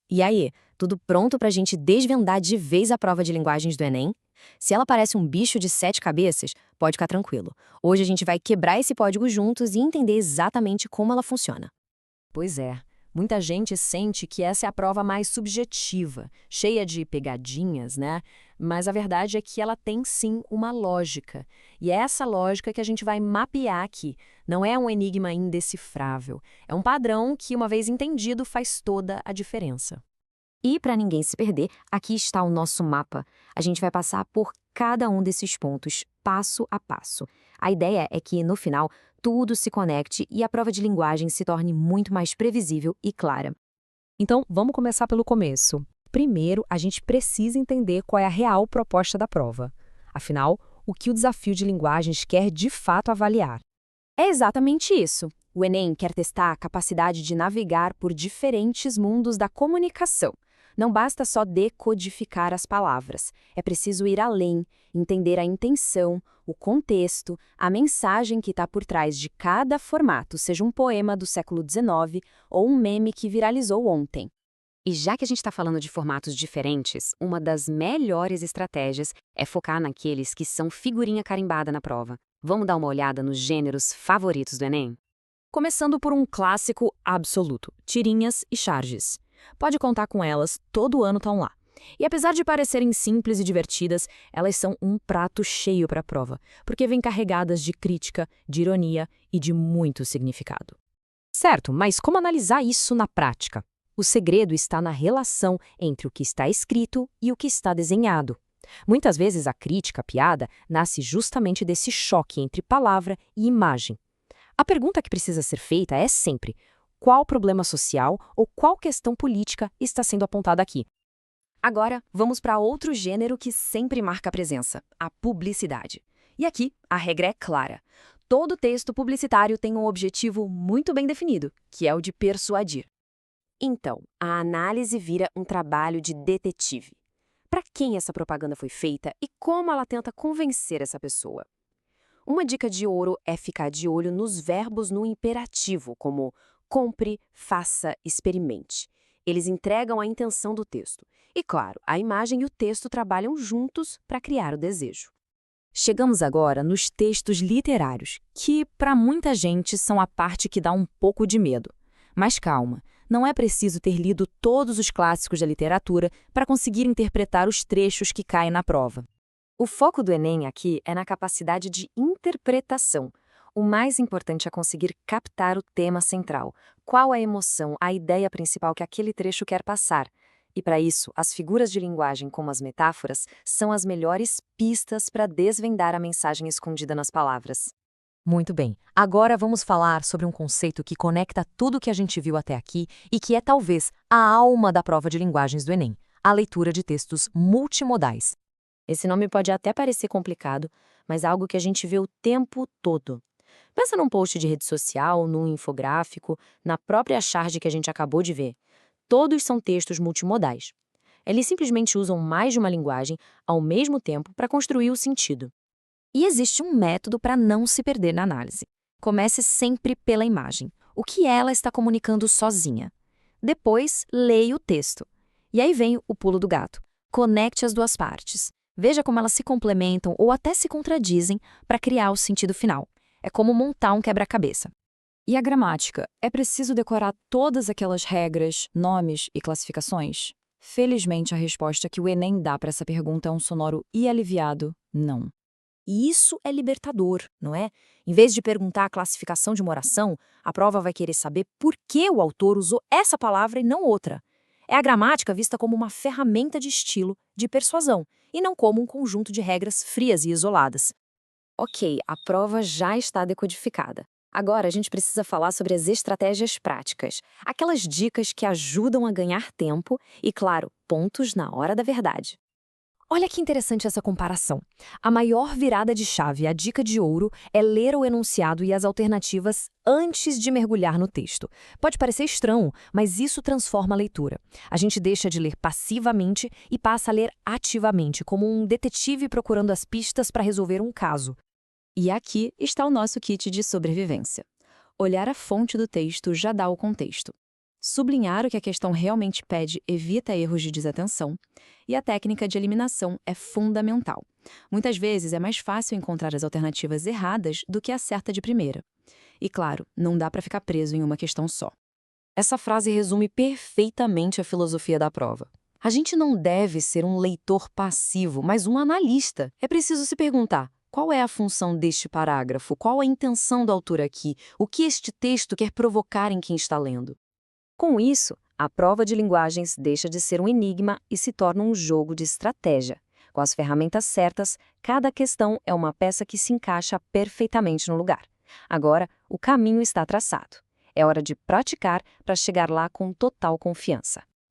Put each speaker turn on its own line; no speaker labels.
E aí, tudo pronto pra gente desvendar de vez a prova de linguagens do Enem? Se ela parece um bicho de 7 cabeças, pode ficar tranquilo. Hoje a gente vai quebrar esse código juntos e entender exatamente como ela funciona.
Pois é, muita gente sente que essa é a prova mais subjetiva, cheia de pegadinhas, né? Mas a verdade é que ela tem sim uma lógica. E é essa lógica que a gente vai mapear aqui. Não é um enigma indecifrável. É um padrão que, uma vez entendido, faz toda a diferença.
E para ninguém se perder, aqui está o nosso mapa. A gente vai passar por cada um desses pontos, passo a passo. A ideia é que, no final, tudo se conecte e a prova de linguagem se torne muito mais previsível e clara.
Então, vamos começar pelo começo. Primeiro, a gente precisa entender qual é a real proposta da prova. Afinal, o que o desafio de linguagens quer de fato avaliar?
É exatamente isso. O Enem quer testar a capacidade de navegar por diferentes mundos da comunicação. Não basta só decodificar as palavras. É preciso ir além, entender a intenção, o contexto, a mensagem que está por trás de cada formato, seja um poema do século XIX ou um meme que viralizou ontem. E já que a gente está falando de formatos diferentes, uma das melhores estratégias é focar naqueles que são figurinha carimbada na prova. Vamos dar uma olhada nos gêneros favoritos do Enem?
Começando por um clássico absoluto, tirinhas e charges. Pode contar com elas, todo ano estão lá. E apesar de parecerem simples e divertidas, elas são um prato cheio para a prova, porque vêm carregadas de crítica, de ironia e de muito significado. Certo, mas como analisar isso na prática? O segredo está na relação entre o que está escrito e o que está desenhado. Muitas vezes a crítica, a piada, nasce justamente desse choque entre palavra e imagem. A pergunta que precisa ser feita é sempre: qual problema social ou qual questão política está sendo apontada aqui? Agora, vamos para outro gênero que sempre marca a presença: a publicidade. E aqui, a regra é clara. Todo texto publicitário tem um objetivo muito bem definido, que é o de persuadir. Então, a análise vira um trabalho de detetive. Para quem essa propaganda foi feita e como ela tenta convencer essa pessoa? Uma dica de ouro é ficar de olho nos verbos no imperativo, como compre, faça, experimente. Eles entregam a intenção do texto. E, claro, a imagem e o texto trabalham juntos para criar o desejo. Chegamos agora nos textos literários, que, para muita gente, são a parte que dá um pouco de medo. Mas calma, não é preciso ter lido todos os clássicos da literatura para conseguir interpretar os trechos que caem na prova. O foco do Enem aqui é na capacidade de interpretação. O mais importante é conseguir captar o tema central. Qual a emoção, a ideia principal que aquele trecho quer passar? E para isso, as figuras de linguagem, como as metáforas, são as melhores pistas para desvendar a mensagem escondida nas palavras. Muito bem. Agora vamos falar sobre um conceito que conecta tudo o que a gente viu até aqui e que é talvez a alma da prova de linguagens do Enem: a leitura de textos multimodais.
Esse nome pode até parecer complicado, mas é algo que a gente vê o tempo todo. Pensa num post de rede social, num infográfico, na própria charge que a gente acabou de ver. Todos são textos multimodais. Eles simplesmente usam mais de uma linguagem ao mesmo tempo para construir o sentido. E existe um método para não se perder na análise. Comece sempre pela imagem, o que ela está comunicando sozinha. Depois, leia o texto. E aí vem o pulo do gato. Conecte as duas partes. Veja como elas se complementam ou até se contradizem para criar o sentido final. É como montar um quebra-cabeça.
E a gramática? É preciso decorar todas aquelas regras, nomes e classificações? Felizmente, a resposta que o Enem dá para essa pergunta é um sonoro e aliviado não.
E isso é libertador, não é? Em vez de perguntar a classificação de uma oração, a prova vai querer saber por que o autor usou essa palavra e não outra. É a gramática vista como uma ferramenta de estilo, de persuasão, e não como um conjunto de regras frias e isoladas. Ok, a prova já está decodificada. Agora a gente precisa falar sobre as estratégias práticas, aquelas dicas que ajudam a ganhar tempo e, claro, pontos na hora da verdade.
Olha que interessante essa comparação. A maior virada de chave, a dica de ouro, é ler o enunciado e as alternativas antes de mergulhar no texto. Pode parecer estranho, mas isso transforma a leitura. A gente deixa de ler passivamente e passa a ler ativamente, como um detetive procurando as pistas para resolver um caso.
E aqui está o nosso kit de sobrevivência. Olhar a fonte do texto já dá o contexto.
Sublinhar o que a questão realmente pede evita erros de desatenção, e a técnica de eliminação é fundamental. Muitas vezes é mais fácil encontrar as alternativas erradas do que a certa de primeira. E claro, não dá para ficar preso em uma questão só.
Essa frase resume perfeitamente a filosofia da prova. A gente não deve ser um leitor passivo, mas um analista. É preciso se perguntar: qual é a função deste parágrafo? Qual a intenção do autor aqui? O que este texto quer provocar em quem está lendo? Com isso, a prova de linguagens deixa de ser um enigma e se torna um jogo de estratégia. Com as ferramentas certas, cada questão é uma peça que se encaixa perfeitamente no lugar. Agora, o caminho está traçado. É hora de praticar para chegar lá com total confiança.